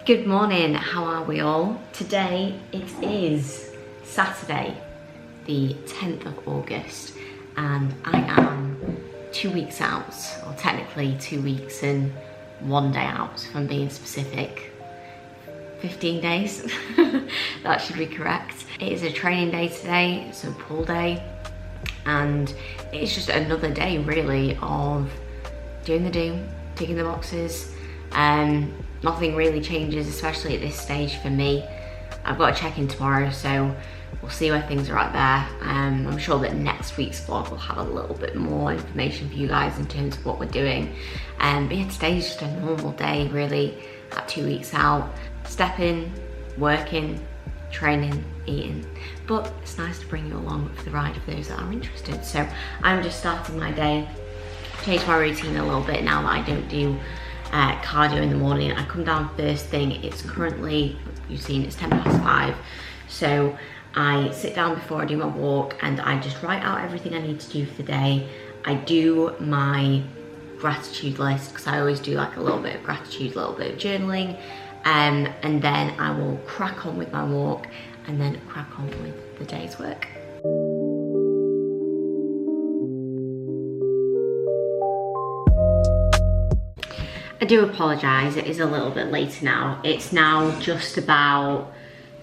Good morning, how are we all? Today it is Saturday, the 10th of August, and I am 2 weeks out, or technically 2 weeks and 1 day out, if I'm being specific. 15 days, that should be correct. It is a training day today, so pull day, and it's just another day really of doing the do, ticking the boxes. Nothing really changes, especially at this stage for me. I've got a check-in tomorrow, so we'll see where things are at there. I'm sure that next week's vlog will have a little bit more information for you guys in terms of what we're doing. But yeah, today's just a normal day really at 2 weeks out. Stepping, working, training, eating. But it's nice to bring you along for the ride for those that are interested. So I'm just starting my day, changed my routine a little bit now that I don't do cardio in the morning. I come down first thing. It's currently, you've seen, it's 5:10. So I sit down before I do my walk and I just write out everything I need to do for the day. I do my gratitude list, because I always do like a little bit of gratitude, a little bit of journaling, and then I will crack on with my walk and then crack on with the day's work. I do apologise, it is a little bit later now. It's now just about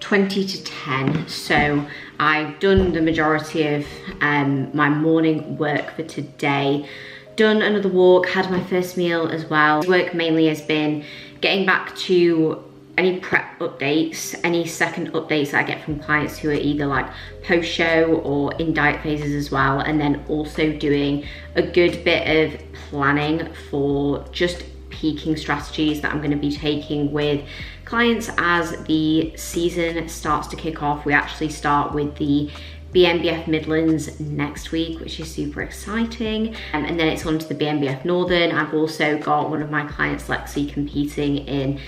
20 to 10, so I've done the majority of my morning work for today. Done another walk, had my first meal as well. Work mainly has been getting back to any prep updates, any second updates that I get from clients who are either like post-show or in diet phases as well, and then also doing a good bit of planning for just peaking strategies that I'm going to be taking with clients as the season starts to kick off. We actually start with the BNBF Midlands next week, which is super exciting, and then it's on to the BNBF Northern. I've also got one of my clients, Lexi, competing in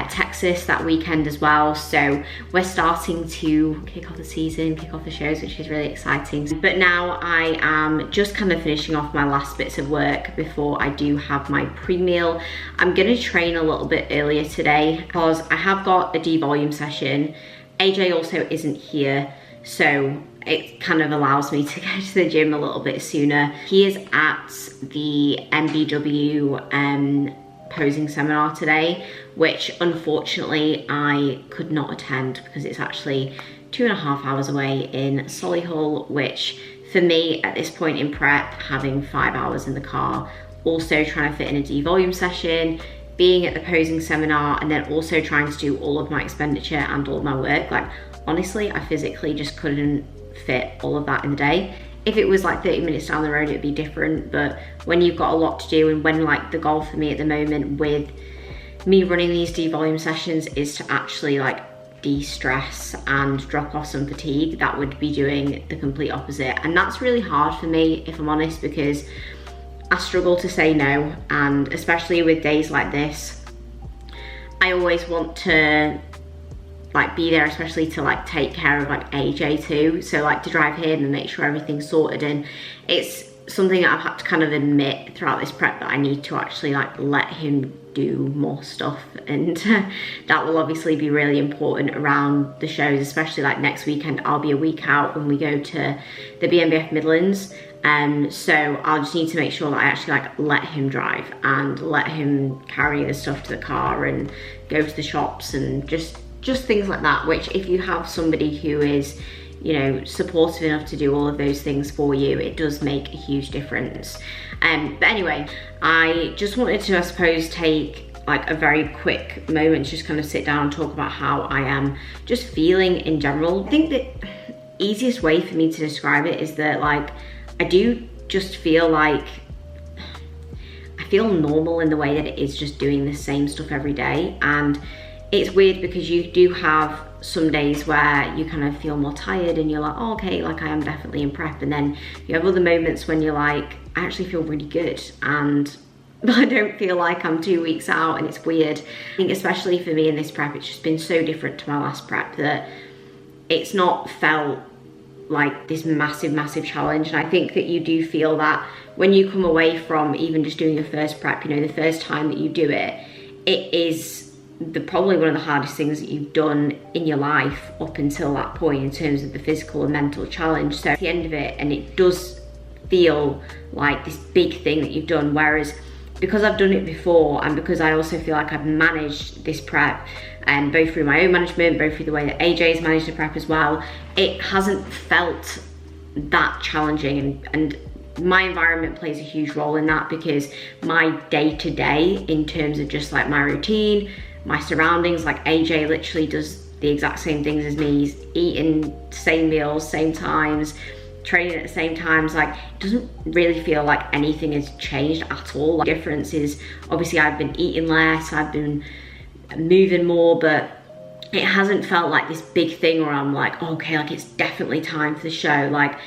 Texas that weekend as well, so we're starting to kick off the season, kick off the shows, which is really exciting. But now I am just kind of finishing off my last bits of work before I do have my pre-meal. I'm going to train a little bit earlier today because I have got a devolume session. AJ also isn't here, so it kind of allows me to go to the gym a little bit sooner. He is at the MBW posing seminar today, which unfortunately I could not attend because it's actually 2.5 hours away in Solihull, which for me at this point in prep, having 5 hours in the car, also trying to fit in a devolume session, being at the posing seminar, and then also trying to do all of my expenditure and all of my work, like honestly I physically just couldn't fit all of that in the day. If it was like 30 minutes down the road, it'd be different, but when you've got a lot to do, and when like the goal for me at the moment with me running these devolume sessions is to actually like de-stress and drop off some fatigue, that would be doing the complete opposite. And that's really hard for me, if I'm honest, because I struggle to say no, and especially with days like this, I always want to like be there, especially to like take care of like AJ too, so like to drive him and make sure everything's sorted. And it's something that I've had to kind of admit throughout this prep, that I need to actually like let him do more stuff, and that will obviously be really important around the shows, especially like next weekend. I'll be a week out when we go to the BNBF Midlands, so I'll just need to make sure that I actually like let him drive and let him carry the stuff to the car and go to the shops and just things like that, which if you have somebody who is, you know, supportive enough to do all of those things for you, it does make a huge difference. But anyway, I just wanted to, I suppose, take like a very quick moment to just kind of sit down and talk about how I am just feeling in general. I think the easiest way for me to describe it is that like I do just feel like I feel normal in the way that it is just doing the same stuff every day. And it's weird because you do have some days where you kind of feel more tired and you're like, oh, okay, like I am definitely in prep. And then you have other moments when you're like, I actually feel really good and I don't feel like I'm 2 weeks out, and it's weird. I think especially for me in this prep, it's just been so different to my last prep that it's not felt like this massive challenge. And I think that you do feel that when you come away from even just doing your first prep, you know, the first time that you do it, it is probably one of the hardest things that you've done in your life up until that point in terms of the physical and mental challenge. So at the end of it, and it does feel like this big thing that you've done, whereas because I've done it before, and because I also feel like I've managed this prep, and both through my own management, both through the way that AJ's managed the prep as well, it hasn't felt that challenging. And my environment plays a huge role in that, because my day-to-day in terms of just like my routine, my surroundings, like AJ literally does the exact same things as me. He's eating same meals, same times, training at the same times. Like, it doesn't really feel like anything has changed at all. The difference is obviously I've been eating less, I've been moving more, but it hasn't felt like this big thing where I'm like, oh, okay, like it's definitely time for the show. Like,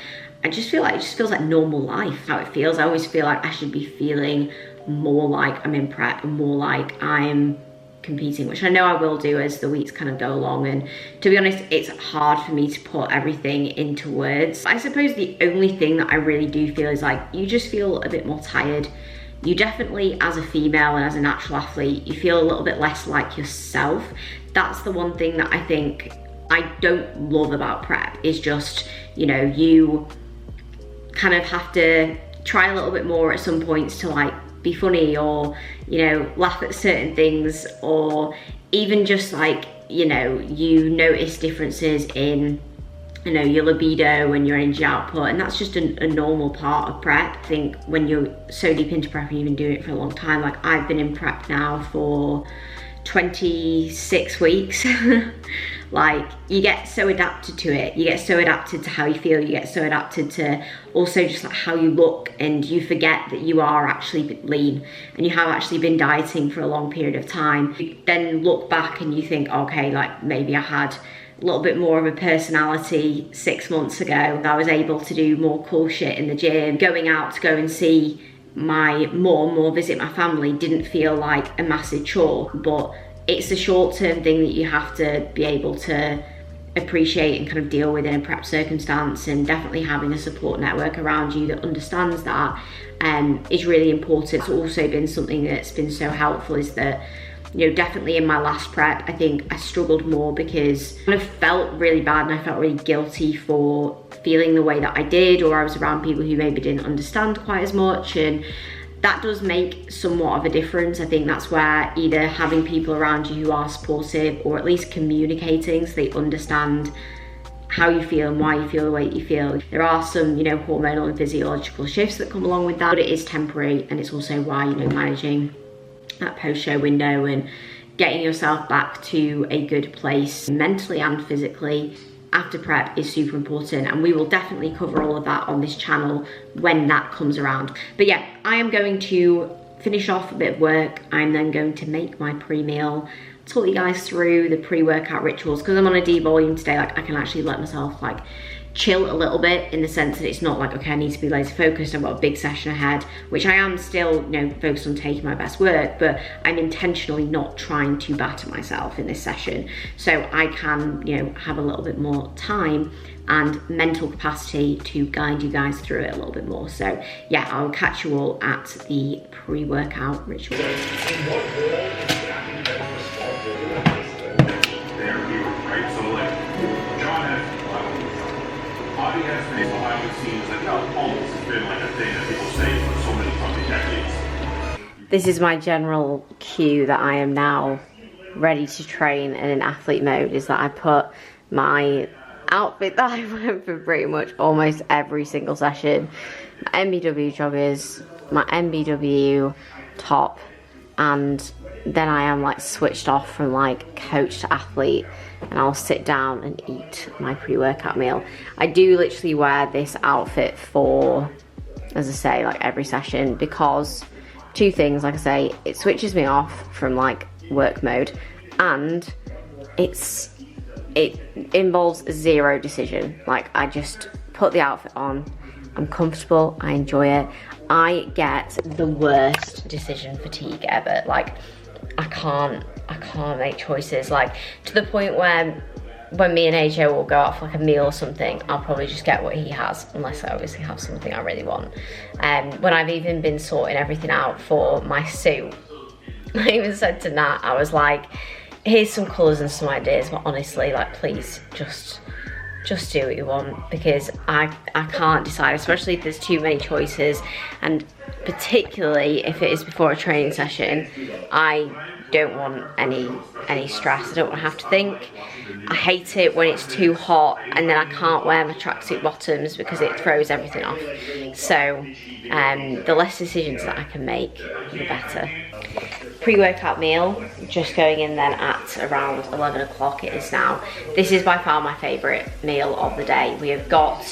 I just feel like it just feels like normal life, how it feels. I always feel like I should be feeling more like I'm in prep and more like I'm competing, which I know I will do as the weeks kind of go along. And to be honest, it's hard for me to put everything into words. I suppose the only thing that I really do feel is like, you just feel a bit more tired. You definitely, as a female and as a natural athlete, you feel a little bit less like yourself. That's the one thing that I think I don't love about prep, is just, you know, you kind of have to try a little bit more at some points to like be funny, or, you know, laugh at certain things, or even just like, you know, you notice differences in, you know, your libido and your energy output, and that's just a normal part of prep. I think when you're so deep into prep and you've been doing it for a long time, like I've been in prep now for 26 weeks. Like, you get so adapted to it, you get so adapted to how you feel, you get so adapted to also just like how you look, and you forget that you are actually lean and you have actually been dieting for a long period of time. You then look back and you think, okay, like maybe I had a little bit more of a personality 6 months ago. I was able to do more cool shit in the gym. Going out to go and see my mum or visit my family didn't feel like a massive chore, but it's a short-term thing that you have to be able to appreciate and kind of deal with in a prep circumstance. And definitely having a support network around you that understands that is really important. It's also been something that's been so helpful, is that, you know, definitely in my last prep, I think I struggled more because I felt really bad and I felt really guilty for feeling the way that I did, or I was around people who maybe didn't understand quite as much, and that does make somewhat of a difference. I think that's where either having people around you who are supportive, or at least communicating so they understand how you feel and why you feel the way that you feel. There are some, you know, hormonal and physiological shifts that come along with that, but it is temporary, and it's also why, you know, managing that post-show window and getting yourself back to a good place mentally and physically after prep is super important, and we will definitely cover all of that on this channel when that comes around. But yeah, I am going to finish off a bit of work. I'm then going to make my pre-meal, talk you guys through the pre-workout rituals, because I'm on a D volume today. Like, I can actually let myself like chill a little bit, in the sense that it's not like, okay, I need to be laser focused, I've got a big session ahead, which I am still, you know, focused on taking my best work, but I'm intentionally not trying to batter myself in this session, so I can, you know, have a little bit more time and mental capacity to guide you guys through it a little bit more. So yeah, I'll catch you all at the pre-workout ritual. Behind the scenes, like, almost has been like a thing that people say for so many fucking decades. This is my general cue that I am now ready to train and in athlete mode, is that I put my outfit that I wear for pretty much almost every single session, my MBW joggers, my MBW top, and then I am like switched off from like coach to athlete, and I'll sit down and eat my pre-workout meal. I do literally wear this outfit for, as I say, like every session, because two things, like I say, it switches me off from like work mode, and it involves zero decision. Like, I just put the outfit on, I'm comfortable, I enjoy it. I get the worst decision fatigue ever. Like, I can't make choices, like to the point where when me and AJ will go out for like a meal or something, I'll probably just get what he has, unless I obviously have something I really want. When I've even been sorting everything out for my suit, I even said to Nat, I was like, here's some colours and some ideas, but honestly, like, please just do what you want, because I can't decide, especially if there's too many choices, and particularly if it is before a training session. I don't want any stress. I don't want to have to think. I hate it when it's too hot and then I can't wear my tracksuit bottoms because it throws everything off. So the less decisions that I can make, the better. Pre-workout meal, just going in then at around 11 o'clock it is now. This is by far my favourite meal of the day. We have got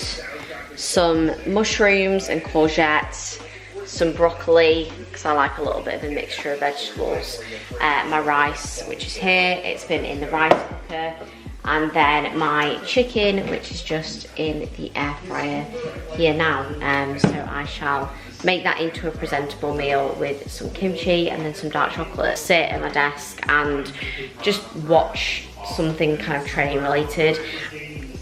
some mushrooms and courgettes, some broccoli, because I like a little bit of a mixture of vegetables, my rice, which is here, it's been in the rice cooker, and then my chicken, which is just in the air fryer here now. So I shall make that into a presentable meal with some kimchi and then some dark chocolate, sit at my desk and just watch something kind of training related.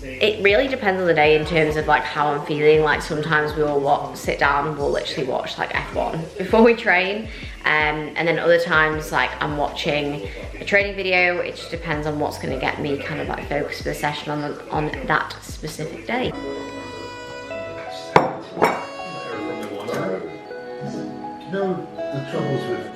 It really depends on the day in terms of like how I'm feeling. Like sometimes we will sit down and we'll literally watch like F1 before we train, and then other times like I'm watching a training video. It just depends on what's going to get me kind of like focused for the session on that specific day. No, the troubles with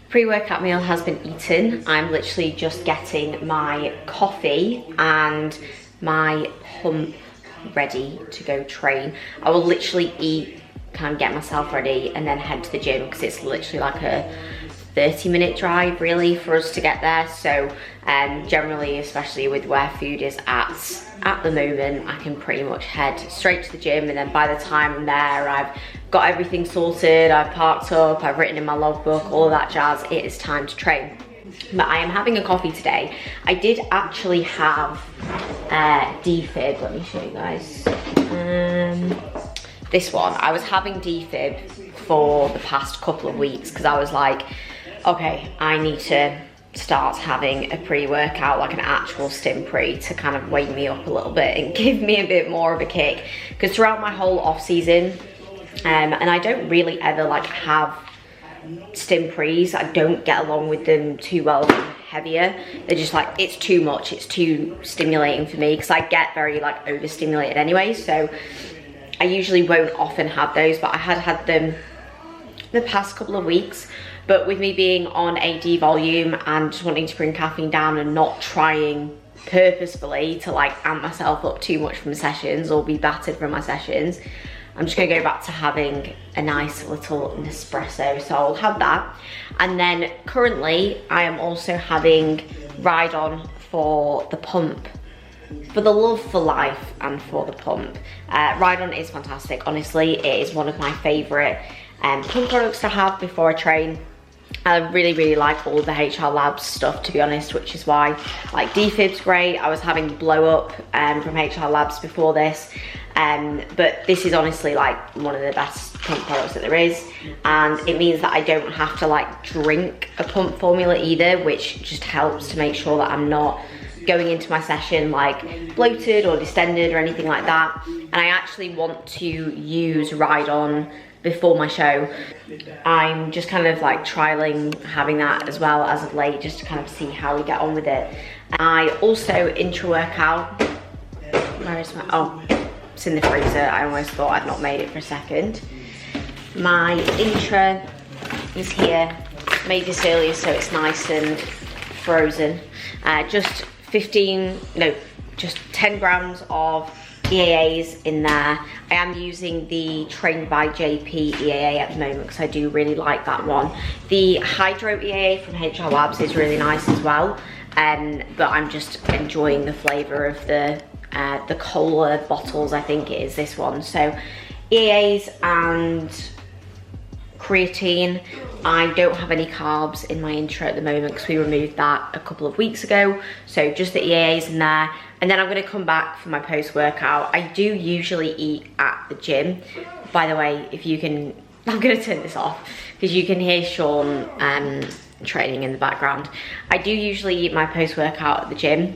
Pre-workout meal has been eaten. I'm literally just getting my coffee and my pump ready to go train. I will literally eat, kind of get myself ready and then head to the gym, because it's literally like a 30-minute drive really for us to get there. So generally, especially with where food is at the moment, I can pretty much head straight to the gym, and then by the time I'm there, I've got everything sorted, I've parked up, I've written in my logbook, all of that jazz. It is time to train. But I am having a coffee today. I did actually have defib. Let me show you guys. This one, I was having defib for the past couple of weeks because I was like, okay, I need to start having a pre-workout, like an actual stim pre, to kind of wake me up a little bit and give me a bit more of a kick. Because throughout my whole off season, and I don't really ever like have stim pre's, I don't get along with them too well. Heavier, they're just like, it's too much, it's too stimulating for me, because I get very like overstimulated anyway, so I usually won't often have those. But I had them the past couple of weeks. But with me being on a D-volume and just wanting to bring caffeine down and not trying purposefully to like amp myself up too much from sessions or be battered from my sessions, I'm just gonna go back to having a nice little Nespresso. So I'll have that. And then currently I am also having Ride On for the pump, for the love for life and for the pump. Ride On is fantastic. Honestly, it is one of my favorite pump products to have before I train. I really like all the HR Labs stuff, to be honest, which is why like defib's great. I was having blow up from HR Labs before this, but this is honestly like one of the best pump products that there is, and it means that I don't have to like drink a pump formula either, which just helps to make sure that I'm not going into my session like bloated or distended or anything like that. And I actually want to use Ride On before my show. I'm just kind of like trialing having that as well as of late, just to kind of see how we get on with it. I also intra-workout, where is my, oh, it's in the freezer. I almost thought I'd not made it for a second. My intra is here. Made this earlier so it's nice and frozen. Just 10 grams of EAAs in there. I am using the Trained by JP EAA at the moment because I do really like that one. The Hydro EAA from HR Labs is really nice as well, but I'm just enjoying the flavour of the cola bottles. I think it is this one. So EAAs and creatine. I don't have any carbs in my intro at the moment because we removed that a couple of weeks ago, so just the EAAs in there. And then I'm going to come back for my post-workout. I do usually eat at the gym. By the way, if you can, I'm going to turn this off because you can hear Sean training in the background. I do usually eat my post-workout at the gym.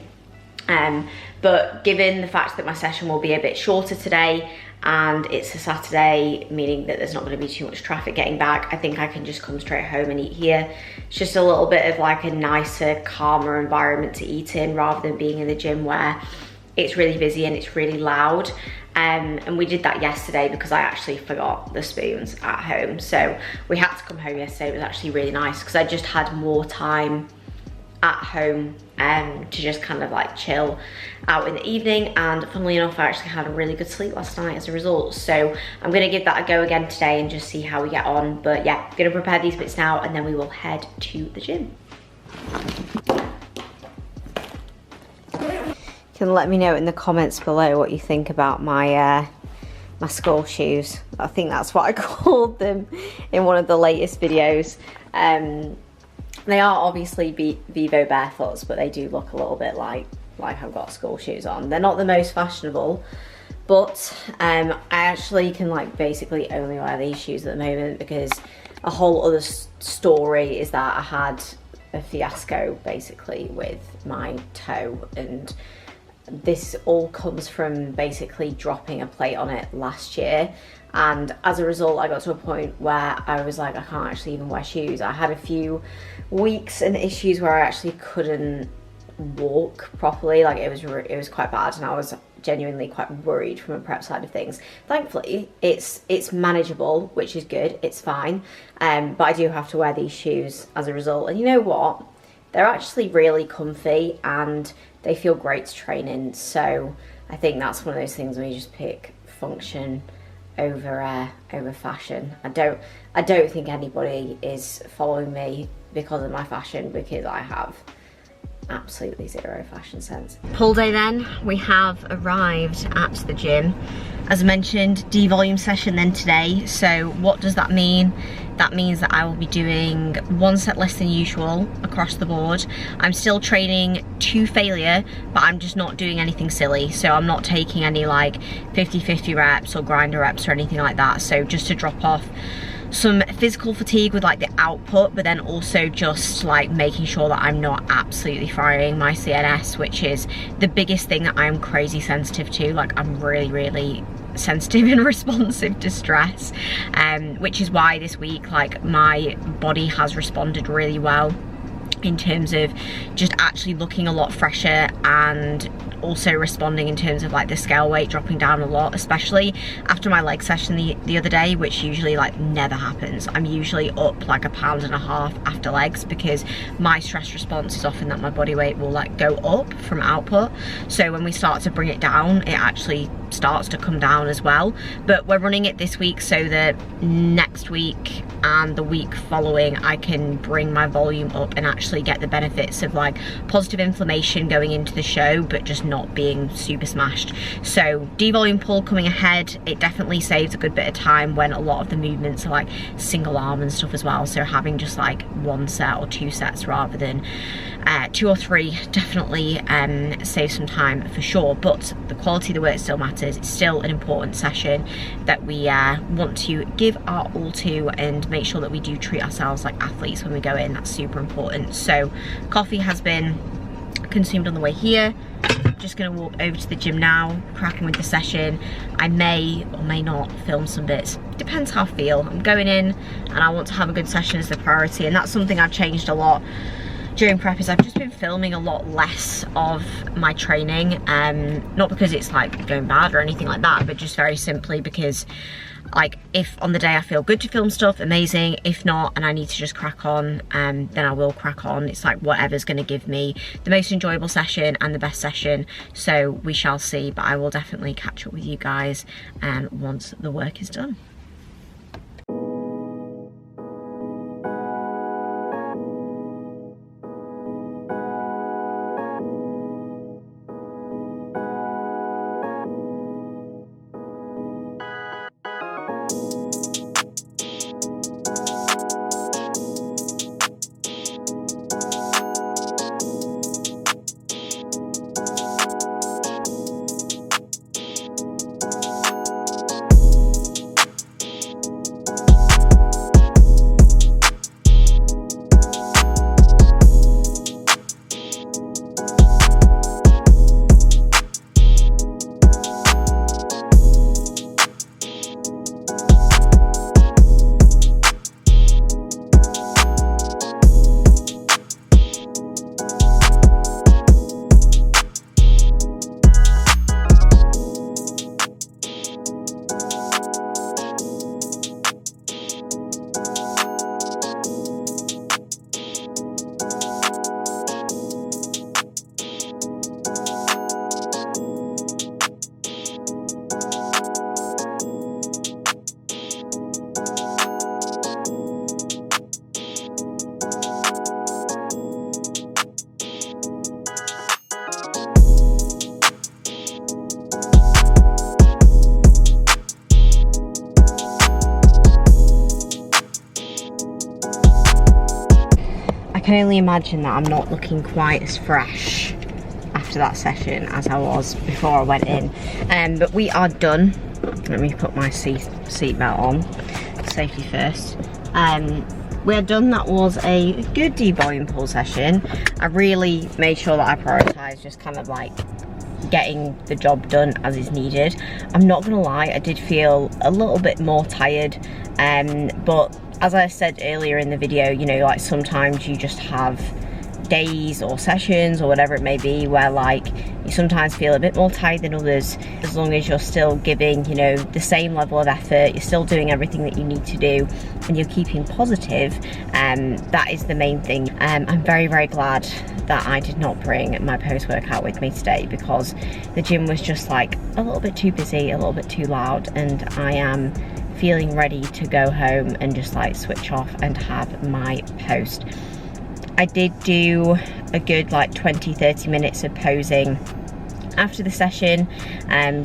But given the fact that my session will be a bit shorter today, and it's a Saturday, meaning that there's not going to be too much traffic getting back. I think I can just come straight home and eat here. It's just a little bit of like a nicer, calmer environment to eat in, rather than being in the gym where it's really busy and it's really loud. And we did that yesterday because I actually forgot the spoons at home. So we had to come home yesterday. It was actually really nice because I just had more time at home to just kind of like chill out in the evening. And funnily enough, I actually had a really good sleep last night as a result. So I'm gonna give that a go again today and just see how we get on. But yeah, I'm gonna prepare these bits now and then we will head to the gym. You can let me know in the comments below what you think about my my skull shoes. I think that's what I called them in one of the latest videos. They are obviously Vivo barefoots, but they do look a little bit like I've got school shoes on. They're not the most fashionable, but I actually can like basically only wear these shoes at the moment because a whole other story is that I had a fiasco basically with my toe, and this all comes from basically dropping a plate on it last year. And as a result, I got to a point where I was like, I can't actually even wear shoes. I had a few weeks and issues where I actually couldn't walk properly. Like it was quite bad, and I was genuinely quite worried from a prep side of things. Thankfully, it's manageable, which is good. It's fine. But I do have to wear these shoes as a result. And you know what? They're actually really comfy and they feel great to train in. So I think that's one of those things where you just pick function over fashion. I don't think anybody is following me because of my fashion, because I have absolutely zero fashion sense. Pull day then, we have arrived at the gym. As I mentioned, D-volume session then today. So what does that mean? That means that I will be doing one set less than usual across the board. I'm still training to failure, but I'm just not doing anything silly. So I'm not taking any like 50-50 reps or grinder reps or anything like that. So just to drop off some physical fatigue with like the output, but then also just like making sure that I'm not absolutely frying my CNS, which is the biggest thing that I'm crazy sensitive to. Like I'm really sensitive and responsive to stress, which is why this week like my body has responded really well in terms of just actually looking a lot fresher, and also responding in terms of like the scale weight dropping down a lot, especially after my leg session the other day, which usually like never happens. I'm usually up like 1.5 pounds after legs, because my stress response is often that my body weight will like go up from output. So when we start to bring it down, it actually starts to come down as well. But we're running it this week so that next week and the week following I can bring my volume up and actually get the benefits of like positive inflammation going into the show, but just not being super smashed. So D-volume pull coming ahead. It definitely saves a good bit of time when a lot of the movements are like single arm and stuff as well. So having just like 1 set or 2 sets rather than 2 or 3 definitely saves some time for sure. But the quality of the work still matters. It's still an important session that we want to give our all to, and make sure that we do treat ourselves like athletes when we go in. That's super important. So coffee has been consumed on the way here. Just gonna walk over to the gym now, cracking with the session. I may or may not film some bits, depends how I feel. I'm going in and I want to have a good session as the priority, and that's something I've changed a lot during prep. Is I've just been filming a lot less of my training, not because it's like going bad or anything like that, but just very simply because like if on the day I feel good to film stuff, amazing. If not, and I need to just crack on, then I will crack on. It's like whatever's going to give me the most enjoyable session and the best session. So we shall see, but I will definitely catch up with you guys once the work is done. can only imagine that I'm not looking quite as fresh after that session as I was before I went in. But we are done. Let me put my seatbelt on. Safety first. We're done. That was a good deep volume pull session. I really made sure that I prioritised just kind of like getting the job done as is needed. I'm not gonna lie, I did feel a little bit more tired, but as I said earlier in the video, you know, like sometimes you just have days or sessions or whatever it may be where like you sometimes feel a bit more tired than others. As long as you're still giving, you know, the same level of effort, you're still doing everything that you need to do, and you're keeping positive, that is the main thing. I'm very, very glad that I did not bring my post-workout with me today, because the gym was just like a little bit too busy, a little bit too loud, and I am feeling ready to go home and just like switch off and have my post. I did do a good like 20-30 minutes of posing after the session,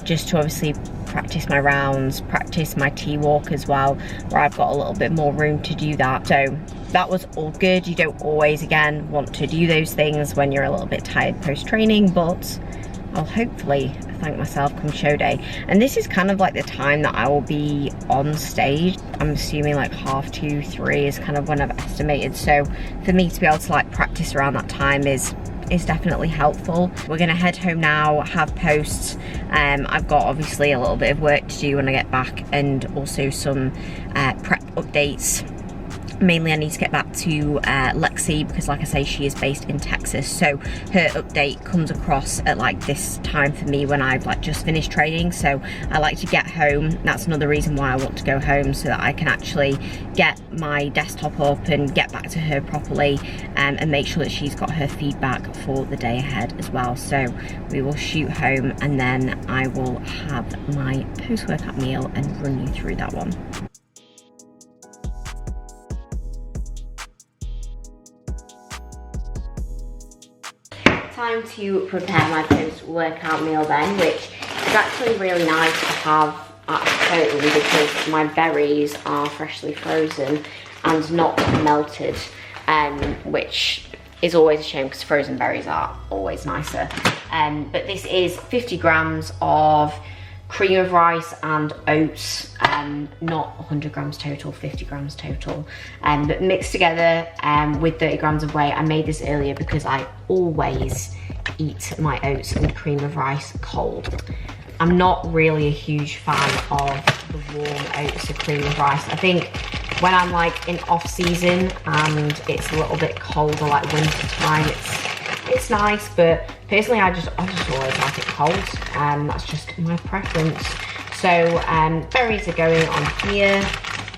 just to obviously practice my rounds, practice my T-walk as well, where I've got a little bit more room to do that. So that was all good. You don't always, again, want to do those things when you're a little bit tired post-training, but I'll hopefully thank myself come show day. And this is kind of like the time that I will be on stage. I'm assuming like 2:30, 3 is kind of when I've estimated. So for me to be able to like practice around that time is definitely helpful. We're gonna head home now, have posts. I've got obviously a little bit of work to do when I get back, and also some prep updates. Mainly I need to get back to Lexi, because like I say, she is based in Texas, so her update comes across at like this time for me when I've like just finished training. So I like to get home. That's another reason why I want to go home, so that I can actually get my desktop up and get back to her properly, and make sure that she's got her feedback for the day ahead as well. So we will shoot home, and then I will have my post-workout meal and run you through that one. Time to prepare my post-workout meal then, which is actually really nice to have at home, because my berries are freshly frozen and not melted, which is always a shame because frozen berries are always nicer. But this is 50 grams of cream of rice and oats, not 100 grams total, 50 grams total, but mixed together with 30 grams of whey. I made this earlier because I always eat my oats and cream of rice cold. I'm not really a huge fan of the warm oats or cream of rice. I think when I'm like in off season and it's a little bit colder, like winter time, it's nice, but personally I just always like it cold, and that's just my preference. So berries are going on here,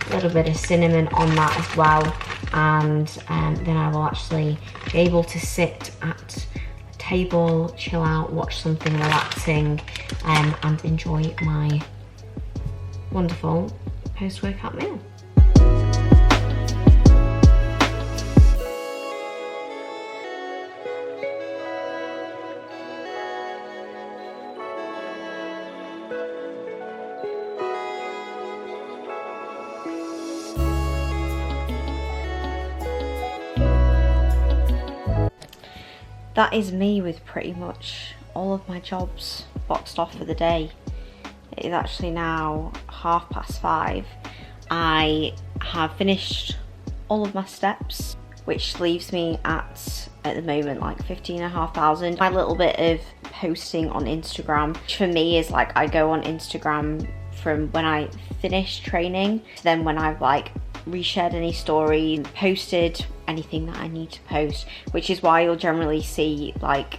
a little bit of cinnamon on that as well, and then I will actually be able to sit at a table, chill out, watch something relaxing, and enjoy my wonderful post-workout meal. That is me with pretty much all of my jobs boxed off for the day. It is actually now 5:30. I have finished all of my steps, which leaves me at the moment like 15,500. My little bit of posting on Instagram, which for me is like I go on Instagram from when I finish training to then when I've like reshared any story, posted anything that I need to post, which is why you'll generally see, like,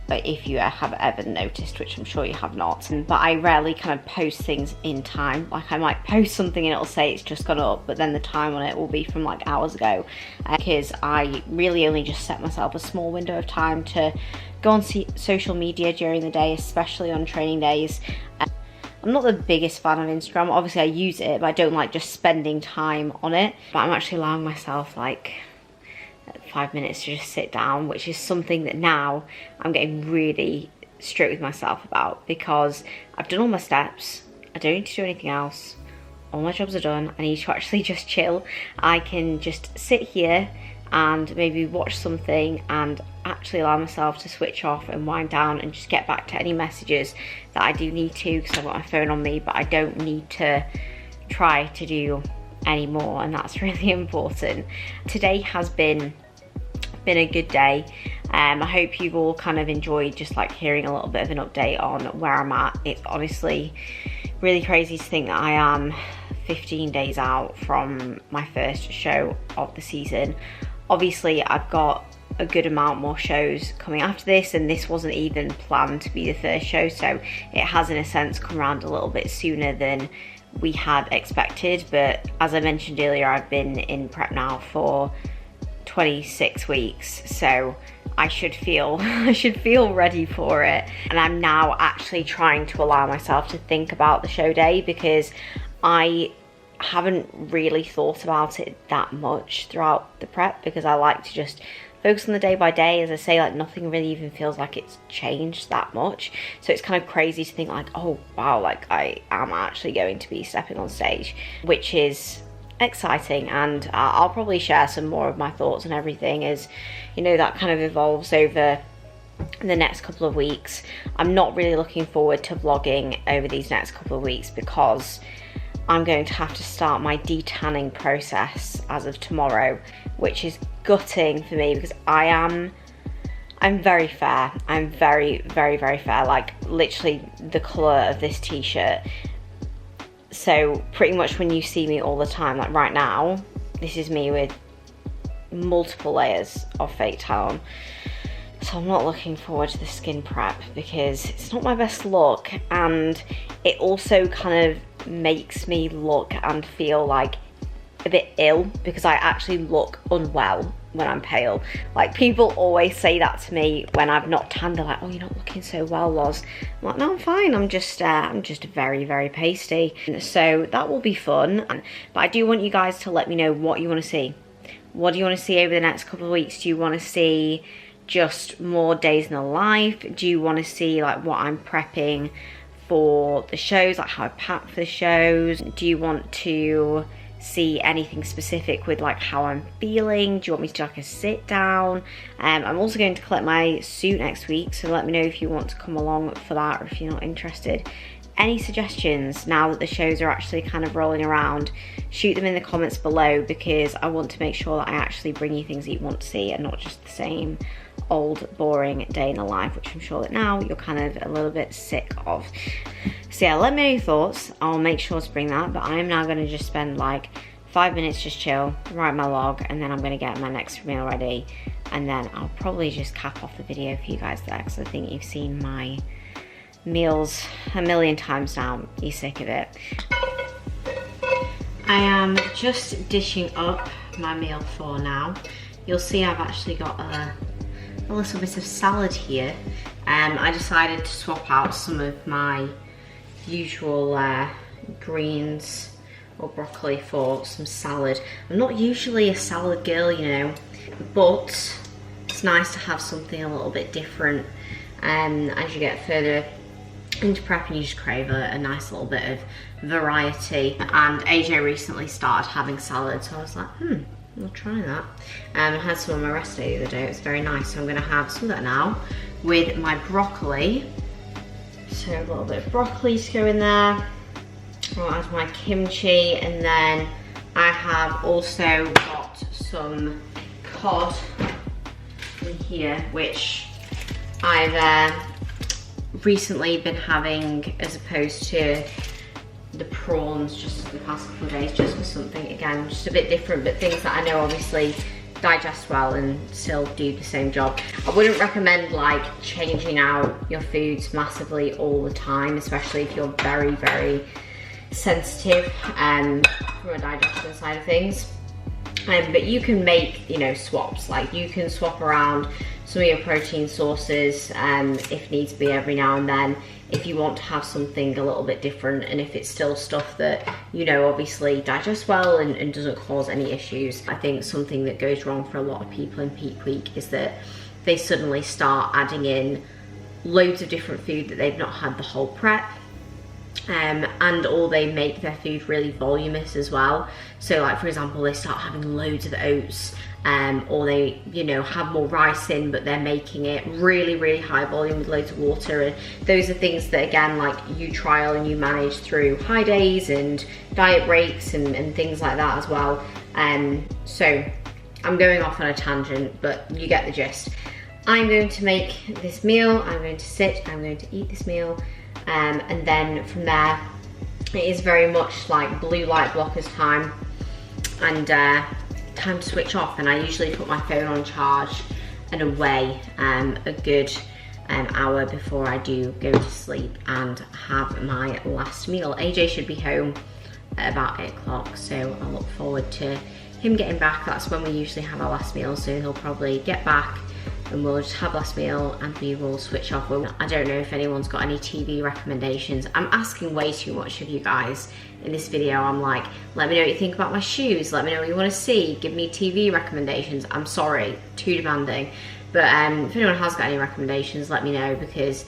if you have ever noticed, which I'm sure you have not, but I rarely kind of post things in time. Like I might post something and it'll say it's just gone up, but then the time on it will be from like hours ago, because I really only just set myself a small window of time to go on social media during the day, especially on training days. I'm not the biggest fan of Instagram. Obviously I use it, but I don't like just spending time on it. But I'm actually allowing myself like 5 minutes to just sit down, which is something that now I'm getting really strict with myself about, because I've done all my steps. I don't need to do anything else. All my jobs are done. I need to actually just chill. I can just sit here and maybe watch something and actually allow myself to switch off and wind down and just get back to any messages that I do need to, because I've got my phone on me, but I don't need to try to do any more, and that's really important. Today has been a good day. I hope you've all kind of enjoyed just like hearing a little bit of an update on where I'm at. It's honestly really crazy to think that I am 15 days out from my first show of the season. Obviously I've got a good amount more shows coming after this, and this wasn't even planned to be the first show, so it has in a sense come around a little bit sooner than we had expected. But as I mentioned earlier, I've been in prep now for 26 weeks, so I should feel ready for it. And I'm now actually trying to allow myself to think about the show day, because I haven't really thought about it that much throughout the prep, because I like to just focus on the day by day. As I say, like nothing really even feels like it's changed that much, so it's kind of crazy to think like, oh wow, like I am actually going to be stepping on stage, which is exciting. And I'll probably share some more of my thoughts and everything as, you know, that kind of evolves over the next couple of weeks. I'm not really looking forward to vlogging over these next couple of weeks, because I'm going to have to start my detanning process as of tomorrow, which is gutting for me, because I'm very fair. I'm very fair, like literally the colour of this t-shirt. So pretty much when you see me all the time, like right now, this is me with multiple layers of fake tan on. So I'm not looking forward to the skin prep, because it's not my best look, and it also kind of makes me look and feel like a bit ill, because I actually look unwell when I'm pale. Like people always say that to me when I've not tanned. They're like, oh, you're not looking so well, Loz. I'm like, no, I'm fine. I'm just very pasty. So that will be fun. But I do want you guys to let me know what you want to see. What do you want to see over the next couple of weeks? Do you want to see just more days in the life? Do you want to see like what I'm prepping for the shows, like how I pack for the shows? Do you want to see anything specific with like how I'm feeling? Do you want me to do like a sit down? I'm also going to collect my suit next week, so let me know if you want to come along for that, or if you're not interested. Any suggestions now that the shows are actually kind of rolling around, shoot them in the comments below, because I want to make sure that I actually bring you things that you want to see and not just the same old boring day in the life, which I'm sure that now you're kind of a little bit sick of. So yeah, let me know your thoughts. I'll make sure to bring that, but I'm now going to just spend like 5 minutes just chill, write my log, and then I'm going to get my next meal ready, and then I'll probably just cap off the video for you guys there, because I think you've seen my meals a million times now. You're sick of it. I am just dishing up my meal for now. You'll see I've actually got a little bit of salad here. I decided to swap out some of my usual greens or broccoli for some salad. I'm not usually a salad girl, you know, but it's nice to have something a little bit different. As you get further into prep, and you just crave a nice little bit of variety. And AJ recently started having salad, so I was like, I'll try that. I had some on my rest day the other day. It was very nice. So I'm going to have some of that now with my broccoli. So a little bit of broccoli to go in there. I'll add my kimchi, and then I have also got some cod in here, which I've recently been having as opposed to the prawns just the past couple of days, just for something again just a bit different, but things that I know obviously digest well and still do the same job. I wouldn't recommend like changing out your foods massively all the time, especially if you're very sensitive from a digestion side of things. But you can make, you know, swaps. Like you can swap around some of your protein sources if needs be every now and then, if you want to have something a little bit different, and if it's still stuff that, you know, obviously digests well and doesn't cause any issues. I think something that goes wrong for a lot of people in peak week is that they suddenly start adding in loads of different food that they've not had the whole prep, and or they make their food really voluminous as well. So like for example, they start having loads of oats, or they, you know, have more rice in, but they're making it really high volume with loads of water. And those are things that, again, like you trial and you manage through high days and diet breaks and things like that as well. So I'm going off on a tangent, but you get the gist. I'm going to make this meal, I'm going to sit, I'm going to eat this meal, and then from there, it is very much like blue light blockers time, and time to switch off. And I usually put my phone on charge and away a good hour before I do go to sleep and have my last meal. AJ should be home at about 8 o'clock, so I look forward to him getting back. That's when we usually have our last meal, so he'll probably get back and we'll just have last meal and we will switch off. I don't know if anyone's got any TV recommendations. I'm asking way too much of you guys in this video. I'm like, let me know what you think about my shoes, let me know what you want to see, give me TV recommendations. I'm sorry, too demanding. But if anyone has got any recommendations, let me know, because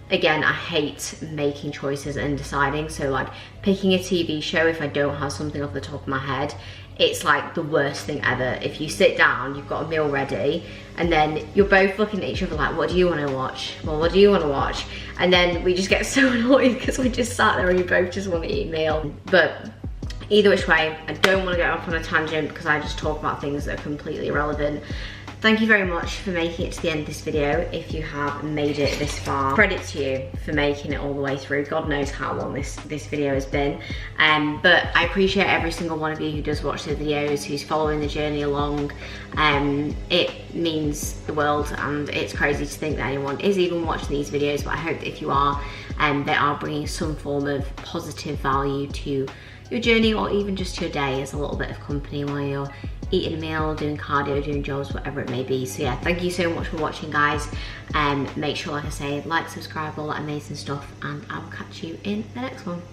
again, I hate making choices and deciding. So like picking a TV show, if I don't have something off the top of my head, it's like the worst thing ever. If you sit down, you've got a meal ready, and then you're both looking at each other like, what do you want to watch? Well, what do you want to watch? And then we just get so annoyed because we just sat there and we both just want to eat a meal. But either which way, I don't want to get off on a tangent because I just talk about things that are completely irrelevant. Thank you very much for making it to the end of this video. If you have made it this far, credit to you for making it all the way through. God knows how long this video has been. But I appreciate every single one of you who does watch the videos, who's following the journey along. It means the world, and it's crazy to think that anyone is even watching these videos, but I hope that if you are, they are bringing some form of positive value to your journey, or even just your day as a little bit of company while you're eating a meal, doing cardio, doing jobs, whatever it may be. So yeah, thank you so much for watching, guys. Make sure, like I say, like, subscribe, all that amazing stuff, and I'll catch you in the next one.